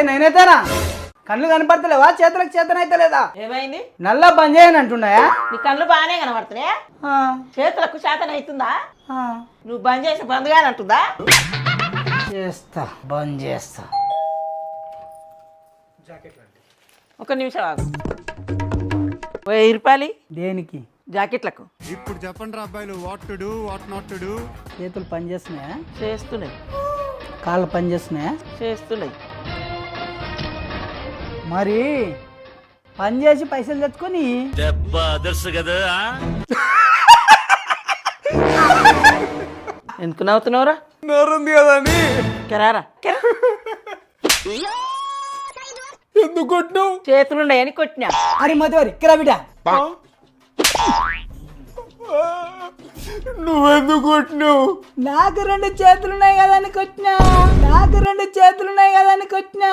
నేనైతేనా కళ్ళు కనపడతలేవా చేతులకు చేతనైతే లేదా ఏమైంది? నల్లా బంద్ చేయని అంటున్నాయా నీ కళ్ళు బాగానే కనబడుతున్నాయా? చేతులకు శాతం అవుతుందా? నువ్వు బంద్ చేసి బంద్ కానంటుందా? చేస్తా బంద్ చేస్తా. ఒక నిమిషం ఆగు. 1000 రూపాయలు దేనికి? జాకెట్లకు. ఇప్పుడు చెప్పండి రా అబ్బాయిలు, what to do what not to do. చేతులు పని చేస్తున్నాయా? చేస్తున్నాయి. కాళ్ళు పని చేస్తున్నాయా? చేస్తున్నాయి. మరి పని చేసి పైసలు తెచ్చుకొని ఎందుకు నవ్వుతున్నావురా? నోరుంది కదా అని. కెరారా ఎందుకు కొట్టినావు? చేతులున్నాయని కొట్టినా. అరే మధువరి కిరా బిడ్డ, నువ్వెందుకు కొట్టినావు? నాకు 2 చేతులున్నాయి కదా అని కొట్టినా. నాకు 2 చేతులున్నాయి కదా అని కొట్టినా.